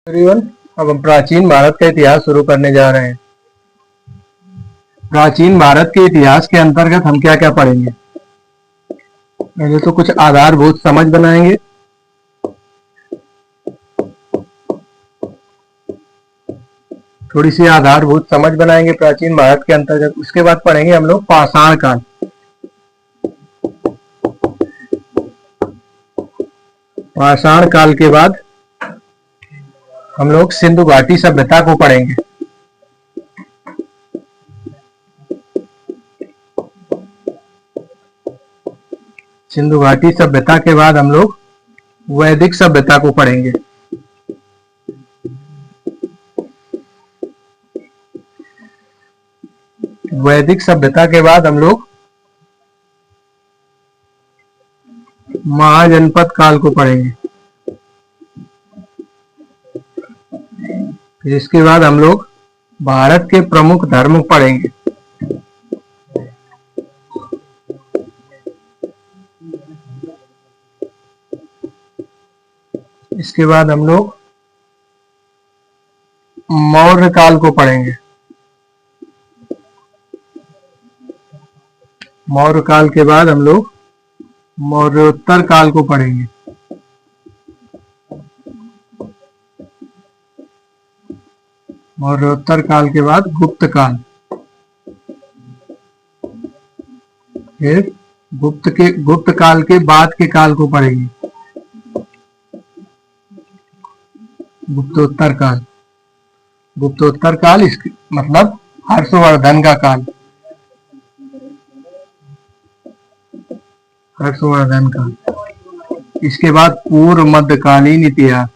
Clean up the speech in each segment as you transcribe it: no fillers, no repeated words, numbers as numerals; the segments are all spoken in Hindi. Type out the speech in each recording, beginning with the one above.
एवरीवन, अब हम प्राचीन भारत का इतिहास शुरू करने जा रहे हैं। प्राचीन भारत के इतिहास के अंतर्गत हम क्या क्या पढ़ेंगे। पहले तो कुछ आधारभूत समझ बनाएंगे। थोड़ी सी आधारभूत समझ बनाएंगे प्राचीन भारत के अंतर्गत। उसके बाद पढ़ेंगे हम लोग पाषाण काल। पाषाण काल के बाद हम लोग सिंधु घाटी सभ्यता को पढ़ेंगे। सिंधु घाटी सभ्यता के बाद हम लोग वैदिक सभ्यता को पढ़ेंगे। वैदिक सभ्यता के बाद हम लोग महाजनपद काल को पढ़ेंगे। फिर इसके बाद हम लोग भारत के प्रमुख धर्म पढ़ेंगे। इसके बाद हम लोग मौर्य काल को पढ़ेंगे। मौर्य काल के बाद हम लोग मौर्योत्तर काल को पढ़ेंगे। मौर्योत्तर काल के बाद गुप्त काल। फिर गुप्त काल के बाद के काल को पढ़ेंगे गुप्तोत्तर काल। गुप्तोत्तर काल इसकी मतलब हर्षवर्धन का काल। हर्षवर्धन काल। इसके बाद पूर्व मध्यकालीन इतिहास।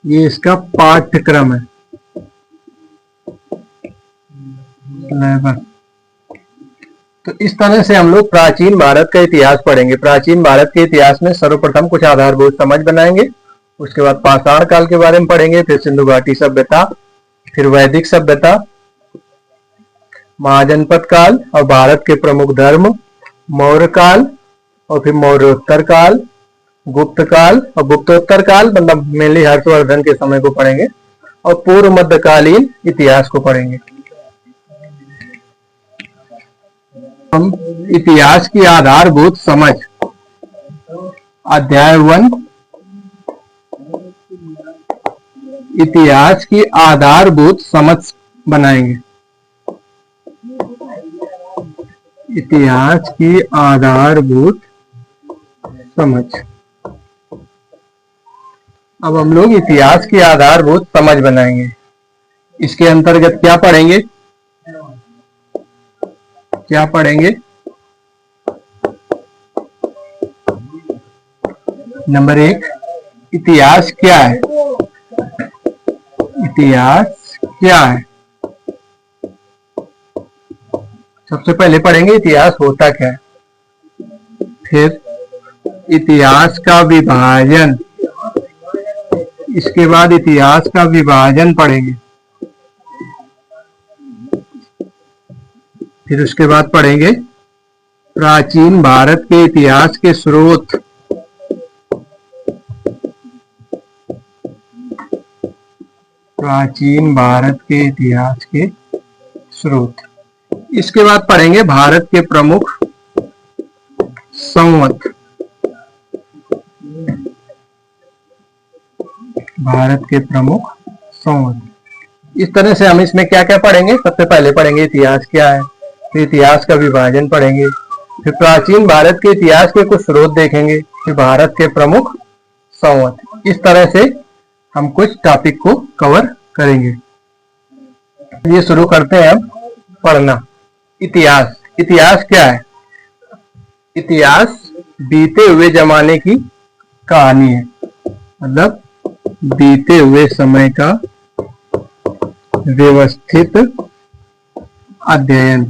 ये इसका पाठ्यक्रम है। तो इस तरह से हम लोग प्राचीन भारत का इतिहास पढ़ेंगे। प्राचीन भारत के इतिहास में सर्वप्रथम कुछ आधारभूत समझ बनाएंगे। उसके बाद पाषाण काल के बारे में पढ़ेंगे, फिर सिंधु घाटी सभ्यता, फिर वैदिक सभ्यता, महाजनपद काल और भारत के प्रमुख धर्म, मौर्य काल और फिर मौर्योत्तर काल, गुप्त काल और गुप्तोत्तर काल मतलब मेनली हर्षवर्धन के समय को पढ़ेंगे और पूर्व मध्यकालीन इतिहास को पढ़ेंगे। हम इतिहास की आधारभूत समझ अध्याय 1 इतिहास की आधारभूत समझ बनाएंगे। इतिहास की आधारभूत समझ। अब हम लोग इतिहास की आधारभूत समझ बनाएंगे। इसके अंतर्गत क्या पढ़ेंगे? नंबर 1, इतिहास क्या है? इतिहास क्या है? सबसे पहले पढ़ेंगे इतिहास होता क्या है। फिर इतिहास का विभाजन। इसके बाद इतिहास का विभाजन पढ़ेंगे। फिर उसके बाद पढ़ेंगे प्राचीन भारत के इतिहास के स्रोत। प्राचीन भारत के इतिहास के स्रोत। इसके बाद पढ़ेंगे भारत के प्रमुख संवत। भारत के प्रमुख संवत। इस तरह से हम इसमें क्या क्या पढ़ेंगे? सबसे पहले पढ़ेंगे इतिहास क्या है, फिर इतिहास का विभाजन पढ़ेंगे, फिर प्राचीन भारत के इतिहास के कुछ स्रोत देखेंगे, फिर भारत के प्रमुख संवत। इस तरह से हम कुछ टॉपिक को कवर करेंगे। ये शुरू करते हैं अब पढ़ना। इतिहास। इतिहास क्या है? इतिहास बीते हुए जमाने की कहानी है, मतलब बीते हुए समय का व्यवस्थित अध्ययन।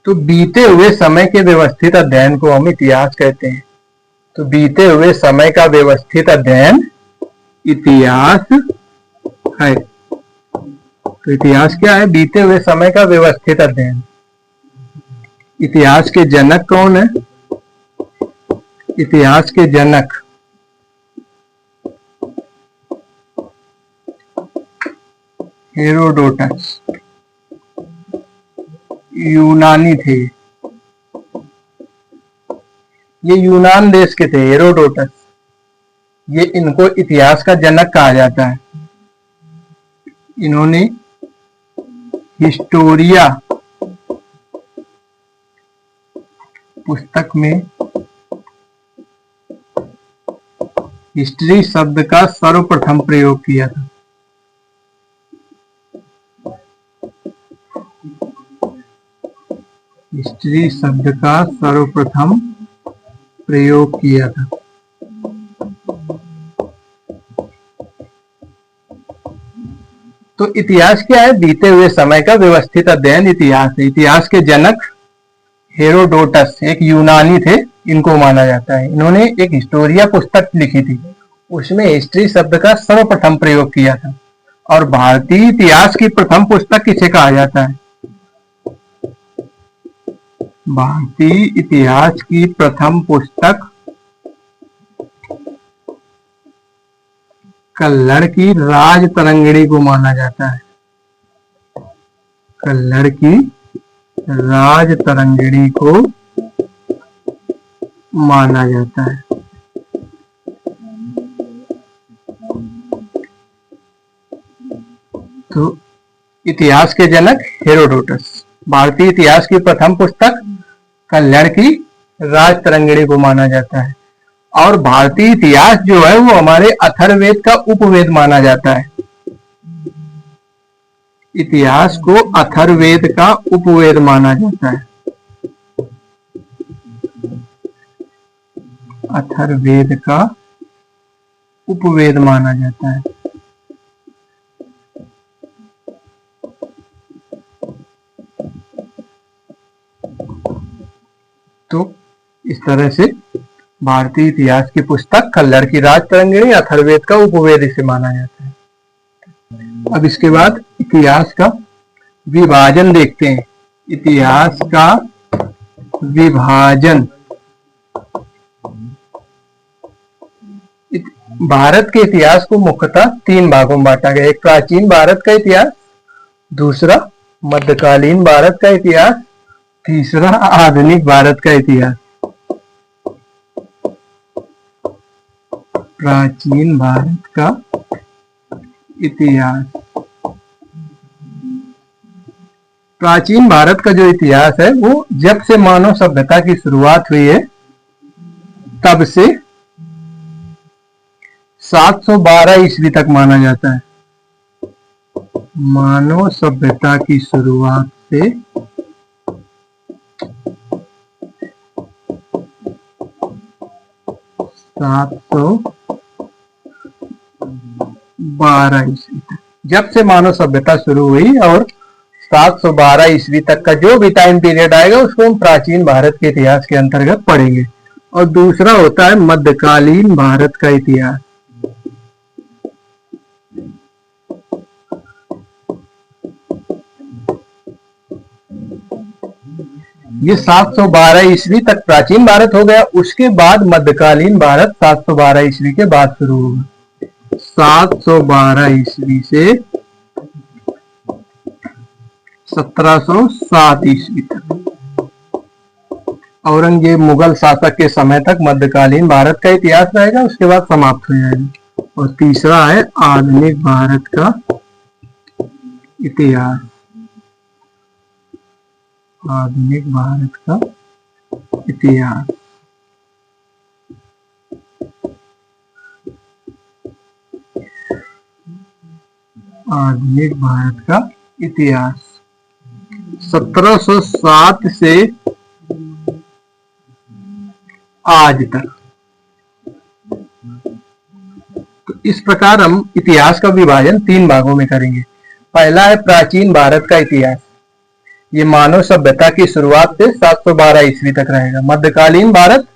तो बीते हुए समय के व्यवस्थित अध्ययन को हम इतिहास कहते हैं। तो बीते हुए समय का व्यवस्थित अध्ययन इतिहास है। तो इतिहास क्या है? बीते हुए समय का व्यवस्थित अध्ययन। इतिहास के जनक कौन है? इतिहास के जनक हेरोडोटस, यूनानी थे। ये यूनान देश के थे हेरोडोटस। ये इनको इतिहास का जनक कहा जाता है। इन्होंने हिस्टोरिया पुस्तक में हिस्ट्री शब्द का सर्वप्रथम प्रयोग किया था। हिस्ट्री शब्द का सर्वप्रथम प्रयोग किया था। तो इतिहास क्या है? बीते हुए समय का व्यवस्थित अध्ययन इतिहास है। इतिहास के जनक हेरोडोटस एक यूनानी थे, इनको माना जाता है। इन्होंने एक हिस्टोरिया पुस्तक लिखी थी, उसमें हिस्ट्री शब्द का सर्वप्रथम प्रयोग किया था। और भारतीय इतिहास की प्रथम पुस्तक किसे कहा जाता है? भारतीय इतिहास की प्रथम पुस्तक कल्हड़ की राजतरंगिणी को माना जाता है। कल्हड़ की राजतरंगिणी को माना जाता है। तो इतिहास के जनक हेरोडोटस। भारतीय इतिहास की प्रथम पुस्तक कल्हड़ की राजतरंगिणी को माना जाता है। और भारतीय इतिहास जो है वो हमारे अथर्ववेद का उपवेद माना जाता है। इतिहास को अथर्ववेद का उपवेद माना जाता है। अथर्ववेद का उपवेद माना जाता है। तो इस तरह से भारतीय इतिहास की पुस्तक कल्हड़ की राजतरंगिणी अथर्ववेद का उपवेद इसे माना जाता है। अब इसके बाद इतिहास का विभाजन देखते हैं। इतिहास का विभाजन। भारत के इतिहास को मुख्यतः 3 भागों में बांटा गया। एक प्राचीन भारत का इतिहास, दूसरा मध्यकालीन भारत का इतिहास, तीसरा आधुनिक भारत का इतिहास। प्राचीन भारत का इतिहास। प्राचीन भारत का जो इतिहास है वो जब से मानव सभ्यता की शुरुआत हुई है तब से 712 ईस्वी तक माना जाता है। मानव सभ्यता की शुरुआत से 712 ईस्वी तक, जब से मानव सभ्यता शुरू हुई और 712 ईस्वी तक का जो भी टाइम पीरियड आएगा उसको हम प्राचीन भारत के इतिहास के अंतर्गत पढ़ेंगे। और दूसरा होता है मध्यकालीन भारत का इतिहास। ये 712 ईस्वी तक प्राचीन भारत हो गया। उसके बाद मध्यकालीन भारत 712 ईस्वी के बाद शुरू होगा। 712 ईस्वी से 1707 ईस्वी तक औरंगजेब मुगल शासक के समय तक मध्यकालीन भारत का इतिहास रहेगा, उसके बाद समाप्त हो जाएगा। और तीसरा है आधुनिक भारत का इतिहास। आधुनिक भारत का इतिहास। आधुनिक भारत का इतिहास 1707 से आज तक। तो इस प्रकार हम इतिहास का विभाजन 3 भागों में करेंगे। पहला है प्राचीन भारत का इतिहास। ये मानव सभ्यता की शुरुआत से 712 ईस्वी तक रहेगा। मध्यकालीन भारत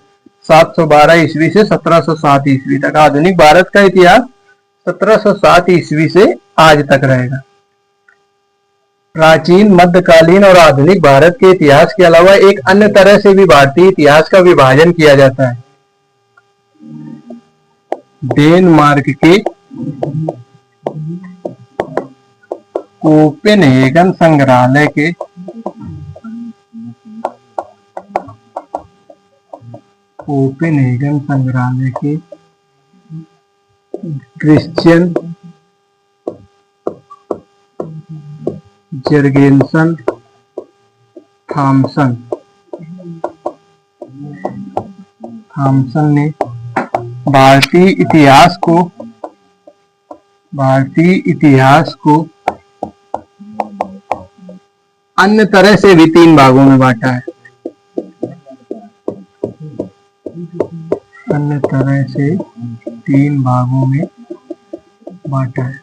712 ईस्वी से 1707 ईस्वी तक। आधुनिक भारत का इतिहास 1707 ईस्वी से आज तक रहेगा। प्राचीन, मध्यकालीन और आधुनिक भारत के इतिहास के अलावा एक अन्य तरह से भी भारतीय इतिहास का विभाजन किया जाता है। डेनमार्क के कोपेनहेगन संग्रहालय के क्रिश्चियन जर्गेनसन थॉमसन ने भारतीय इतिहास को अन्य तरह से भी 3 भागों में बांटा है। अन्य तरह से 3 भागों में बांटा है।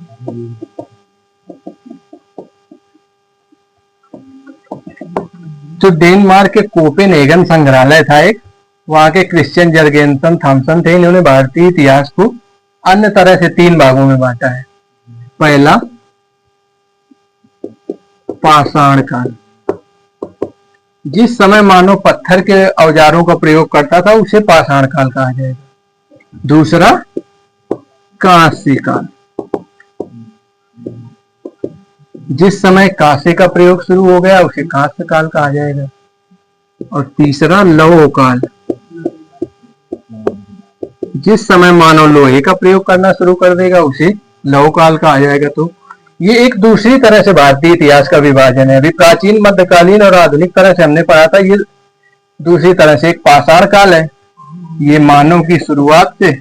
जो डेनमार्क के कोपेनहेगन संग्रहालय था एक, वहां के क्रिश्चियन जर्गेनसन थॉमसन थे। इन्होंने भारतीय इतिहास को अन्य तरह से 3 भागों में बांटा है। पहला, पाषाण काल। जिस समय मानव पत्थर के औजारों का प्रयोग करता था उसे पाषाण काल कहा जाएगा। दूसरा, कांस्य काल। जिस समय कांसे का प्रयोग शुरू हो गया उसे कांस्य काल कहा जाएगा। और तीसरा, लौह काल। जिस समय मानव लोहे का प्रयोग करना शुरू कर देगा उसे लौह काल कहा जाएगा। तो ये एक दूसरी तरह से भारतीय इतिहास का विभाजन है। अभी प्राचीन, मध्यकालीन और आधुनिक तरह से हमने पढ़ा था, ये दूसरी तरह से एक पाषाण काल है। ये मानव की शुरुआत से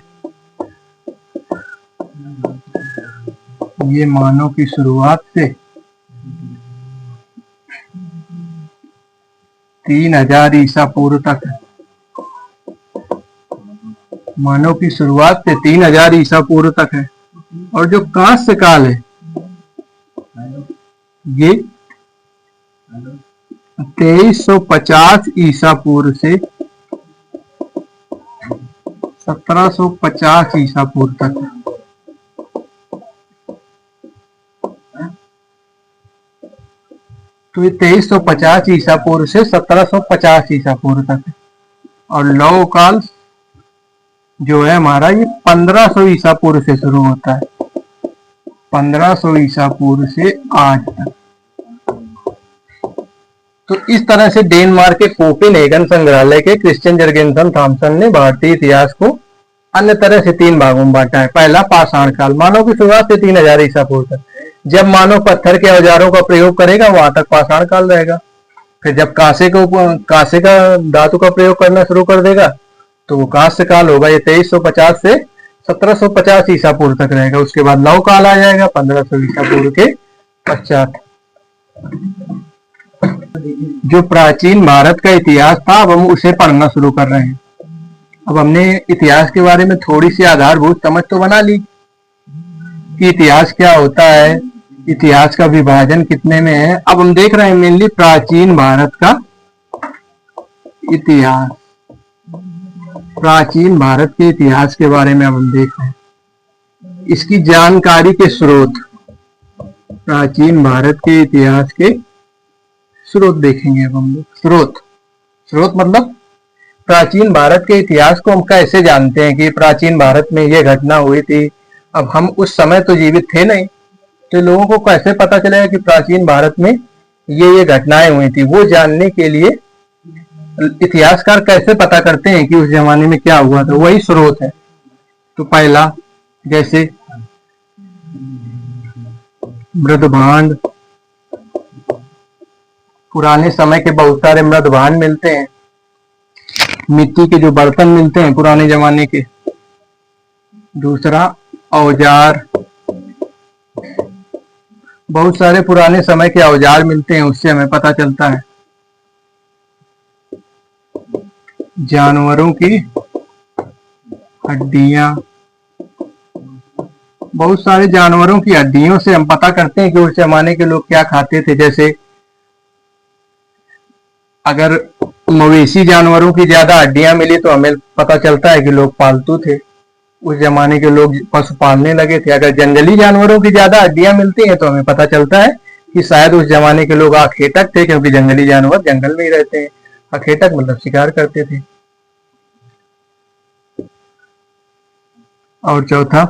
3000 ईसा पूर्व तक है। मानव की शुरुआत से 3000 ईसा पूर्व तक है। और जो कांस्य काल है ये 2350 ईसा पूर्व से 1750 ईसा पूर्व तक है। तो ये 2350 ईसा पूर्व से 1750 ईसा पूर्व तक है। और लौह काल जो है हमारा, ये 1500 ईसा पूर्व से शुरू होता है। 1500 ईसा पूर्व से आज तक। तो इस तरह से डेनमार्क के कोपेनहेगन संग्रहालय के क्रिश्चियन जर्गेनसन थॉमसन ने भारतीय इतिहास को अन्य तरह से 3 भागों में बांटा है। पहला, पाषाण काल। मानव की शुरुआत से 3000 ईसा पूर्व तक। जब मानव पत्थर के औजारों का प्रयोग करेगा वहां तक पाषाण काल रहेगा। फिर जब कांसे का धातु का प्रयोग करना शुरू कर देगा तो वो कांस्य काल होगा। ये 2350 से 1750 ईसा पूर्व तक रहेगा। उसके बाद लौह काल आ जाएगा 1500 ईसा पूर्व के पश्चात। जो प्राचीन भारत का इतिहास था अब हम उसे पढ़ना शुरू कर रहे हैं। अब हमने इतिहास के बारे में थोड़ी सी आधारभूत समझ तो बना ली कि इतिहास क्या होता है, इतिहास का विभाजन कितने में है। अब हम देख रहे हैं मेनली प्राचीन भारत का इतिहास। प्राचीन भारत के इतिहास के बारे में अब हम देख रहे हैं, इसकी जानकारी के स्रोत। प्राचीन भारत के इतिहास के स्रोत देखेंगे अब हम लोग। स्रोत मतलब प्राचीन भारत के इतिहास को हम कैसे जानते हैं कि प्राचीन भारत में ये घटना हुई थी। अब हम उस समय तो जीवित थे नहीं, तो लोगों को कैसे पता चलेगा कि प्राचीन भारत में ये घटनाएं हुई थी। वो जानने के लिए इतिहासकार कैसे पता करते हैं कि उस जमाने में क्या हुआ था, वही स्रोत है। तो पहला, जैसे मृदभांड। पुराने समय के बहुत सारे मृदभांड मिलते हैं, मिट्टी के जो बर्तन मिलते हैं पुराने जमाने के। दूसरा, औजार। बहुत सारे पुराने समय के औजार मिलते हैं, उससे हमें पता चलता है। जानवरों की हड्डियां। बहुत सारे जानवरों की हड्डियों से हम पता करते हैं कि उस जमाने के लोग क्या खाते थे। जैसे अगर मवेशी जानवरों की ज्यादा हड्डियां मिली तो हमें पता चलता है कि लोग पालतू थे। उस जमाने के लोग पशु पालने लगे थे। अगर जंगली जानवरों की ज्यादा हड्डियां मिलती हैं तो हमें पता चलता है कि शायद उस जमाने के लोग आखेटक थे, क्योंकि जंगली जानवर जंगल में ही रहते हैं। आखेटक मतलब शिकार करते थे। और चौथा,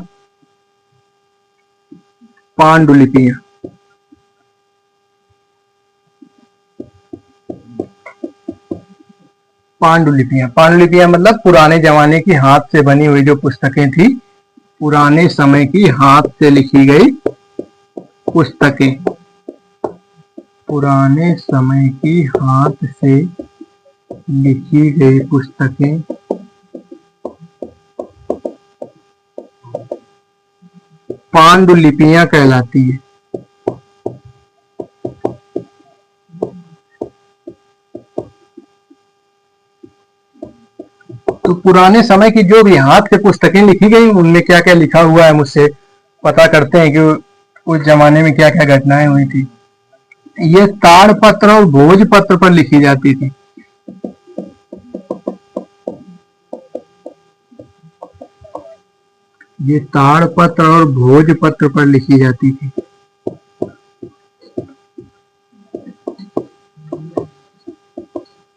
पांडुलिपियां। पांडुलिपियां मतलब पुराने जमाने की हाथ से बनी हुई जो पुस्तकें थी, पुराने समय की हाथ से लिखी गई पुस्तकें, पुराने समय की हाथ से लिखी गई पुस्तकें पांडुलिपियां कहलाती है। तो पुराने समय की जो भी हाथ से पुस्तकें लिखी गई उनमें क्या क्या लिखा हुआ है, मुझसे पता करते हैं कि उस जमाने में क्या क्या घटनाएं हुई थी। ये ताड़पत्र और भोजपत्र पर लिखी जाती थी। ये ताड़पत्र और भोजपत्र पर लिखी जाती थी।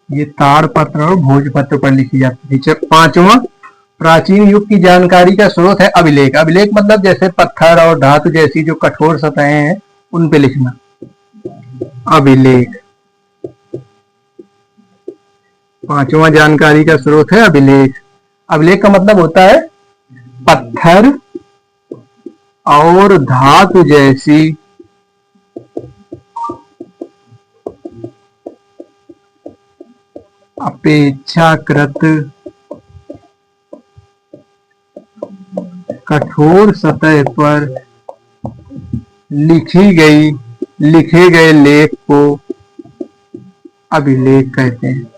ये ताड़पत्र और भोजपत्र पर लिखी जाती थी। पांचवा, प्राचीन युग की जानकारी का स्रोत है अभिलेख। अभिलेख मतलब जैसे पत्थर और धातु जैसी जो कठोर सतहें हैं उन पे लिखना, अभिलेख। पांचवा जानकारी का स्रोत है अभिलेख। अभिलेख का मतलब होता है पत्थर और धातु जैसी अपेक्षाकृत कठोर सतह पर लिखे गए लेख को अभिलेख कहते हैं।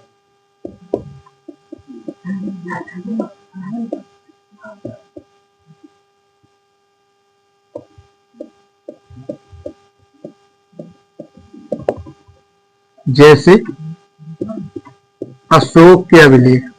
जैसे अशोक के अभिलेख।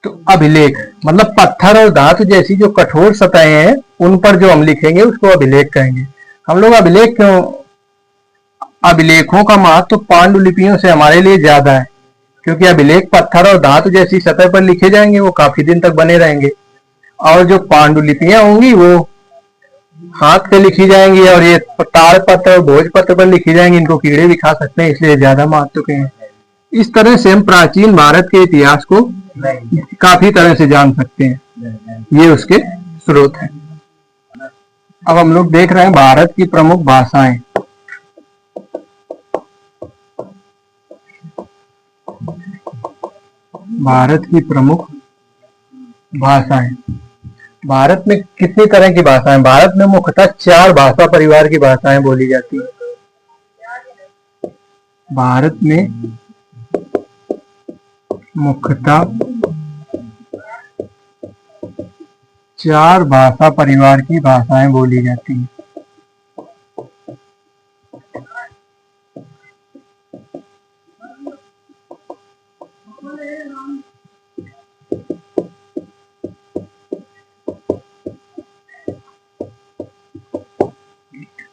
तो अभिलेख मतलब पत्थर और धातु जैसी जो कठोर सतहें हैं उन पर जो हम लिखेंगे उसको अभिलेख कहेंगे। हम लोग अभिलेख क्यों, अभिलेखों का महत्व तो पांडुलिपियों से हमारे लिए ज्यादा है, क्योंकि अभिलेख पत्थर और धातु जैसी सतह पर लिखे जाएंगे, वो काफी दिन तक बने रहेंगे। और जो पांडुलिपियां होंगी वो हाथ से लिखी जाएंगी, और ये ताड़पत्र और भोजपत्र पर लिखी जाएंगी, इनको कीड़े भी खा सकते हैं, इसलिए ज्यादा महत्व के हैं। इस तरह से हम प्राचीन भारत के इतिहास को काफी तरह से जान सकते हैं। ये उसके स्रोत हैं। अब हम लोग देख रहे हैं भारत की प्रमुख भाषाएं। भारत की प्रमुख भाषाएं। भारत में कितनी तरह की भाषाएं? भारत में मुख्यतः 4 भाषा परिवार की भाषाएं बोली जाती हैं। भारत में मुख्यतः 4 भाषा परिवार की भाषाएं बोली जाती हैं।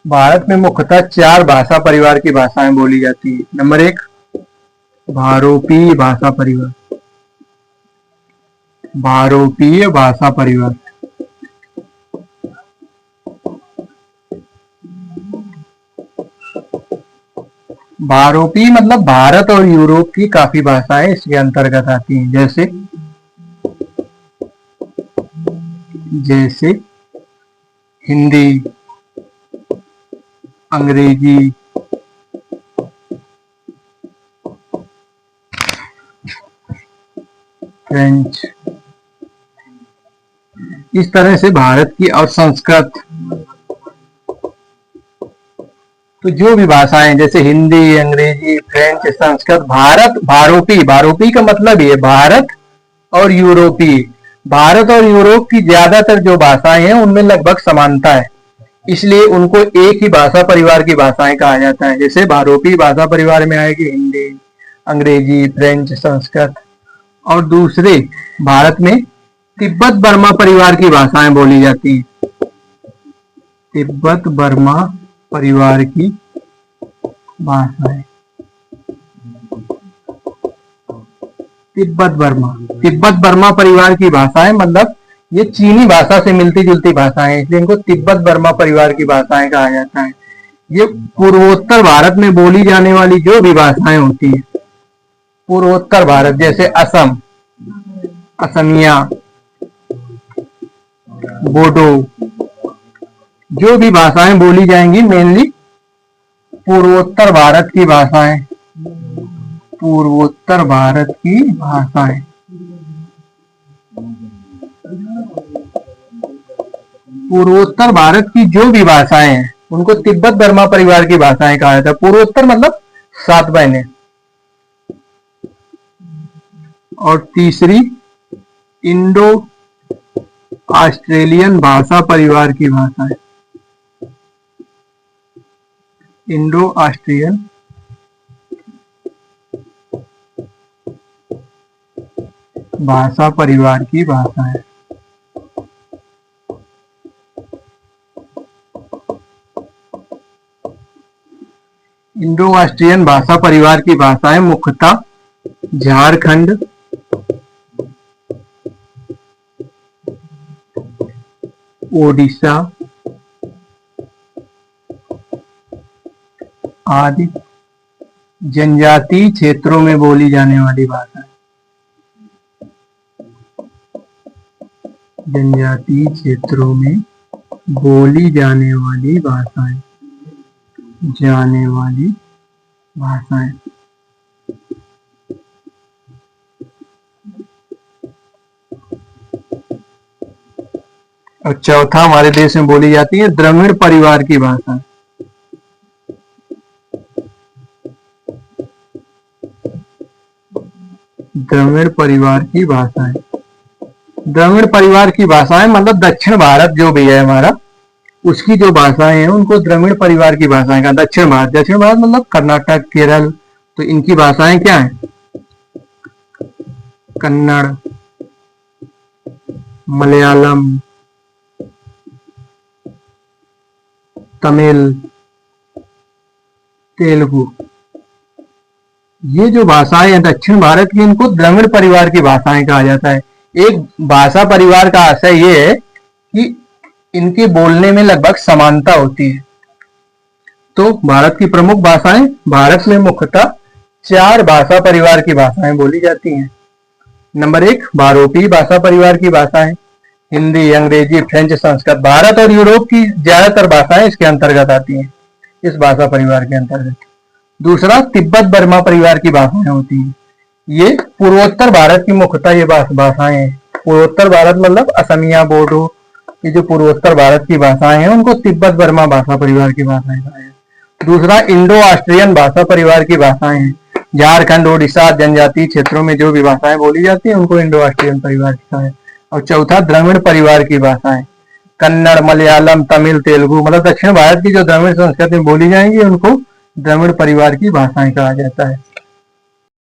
भारत में मुख्यतः 4 भाषा परिवार की भाषाएं बोली जाती है। नंबर 1, भारोपीय भाषा परिवार। भारोपीय भाषा परिवार। भारोपीय मतलब भारत और यूरोप की काफी भाषाएं इसके अंतर्गत आती हैं, जैसे हिंदी, अंग्रेजी, फ्रेंच। इस तरह से भारत की, और संस्कृत। तो जो भी भाषाएं जैसे हिंदी, अंग्रेजी, फ्रेंच, संस्कृत, भारोपी का मतलब ये भारत और यूरोपीय। भारत और यूरोप की ज्यादातर जो भाषाएं हैं उनमें लगभग समानता है, इसलिए उनको एक ही भाषा परिवार की भाषाएं कहा जाता है। जैसे भारोपी भाषा परिवार में आएगी हिंदी, अंग्रेजी, फ्रेंच, संस्कृत। और दूसरे भारत में तिब्बत बर्मा परिवार की भाषाएं बोली जाती हैं। तिब्बत बर्मा परिवार की भाषाएं, तिब्बत बर्मा परिवार की भाषाएं मतलब ये चीनी भाषा से मिलती जुलती भाषाएं, इसलिए इनको तिब्बत बर्मा परिवार की भाषाएं कहा जाता है। ये पूर्वोत्तर भारत में बोली जाने वाली जो भी भाषाएं होती है, पूर्वोत्तर भारत जैसे असम, असमिया, बोडो, जो भी भाषाएं बोली जाएंगी मेनली पूर्वोत्तर भारत की भाषाएं, पूर्वोत्तर भारत की भाषाएं। पूर्वोत्तर भारत की जो भी भाषाएं हैं उनको तिब्बत बर्मा परिवार की भाषाएं कहा जाता है। पूर्वोत्तर मतलब 7 महीने। और तीसरी इंडो ऑस्ट्रेलियन भाषा परिवार की भाषाएं, इंडो ऑस्ट्रियन भाषा परिवार की भाषाएं। इंडो ऑस्ट्रियन भाषा परिवार की भाषाएं मुख्यतः झारखंड, ओडिशा आदि जनजातीय क्षेत्रों में बोली जाने वाली भाषा है। जनजातीय क्षेत्रों में बोली जाने वाली भाषाएं, जाने वाली भाषाएं। और चौथा हमारे देश में बोली जाती है द्रविड़ परिवार की भाषा। द्रविड़ परिवार की भाषाएं, द्रविड़ परिवार की भाषाएं मतलब दक्षिण भारत जो भी है हमारा, उसकी जो भाषाएं हैं उनको द्रविड़ परिवार की भाषाएं का। दक्षिण भारत मतलब कर्नाटक, केरल, तो इनकी भाषाएं क्या है? कन्नड़, मलयालम, तमिल, तेलुगु, ये जो भाषाएं हैं दक्षिण भारत की, इनको द्रविड़ परिवार की भाषाएं कहा जाता है। एक भाषा परिवार का आशय ये है कि इनके बोलने में लगभग समानता होती है। तो भारत की प्रमुख भाषाएं, भारत में मुख्यतः 4 भाषा परिवार की भाषाएं बोली जाती हैं। नंबर 1 भारोपी भाषा परिवार की भाषाएं, हिंदी, अंग्रेजी, फ्रेंच, संस्कृत। भारत और यूरोप की ज्यादातर भाषाएं इसके अंतर्गत आती हैं, इस भाषा परिवार के अंतर्गत। दूसरा तिब्बत बर्मा परिवार की भाषाएं होती हैं। ये पूर्वोत्तर भारत की मुख्यतः ये भाषाएं हैं। पूर्वोत्तर भारत मतलब असमिया, बोडो, ये जो पूर्वोत्तर भारत की भाषाएं हैं उनको तिब्बत बर्मा भाषा परिवार की भाषाएं कहा है। दूसरा इंडो ऑस्ट्रियन भाषा परिवार की भाषाएं हैं। झारखंड, ओडिशा, जनजातीय क्षेत्रों में जो भी भाषाएं बोली जाती हैं उनको इंडो ऑस्ट्रियन परिवार की कहा है। और चौथा द्रविड़ परिवार की भाषाएं, कन्नड़, मलयालम, तमिल, तेलुगु, मतलब दक्षिण भारत की जो द्रविड़ संस्कृति में बोली जाएंगी उनको द्रविड़ परिवार की भाषाएं कहा जाता है।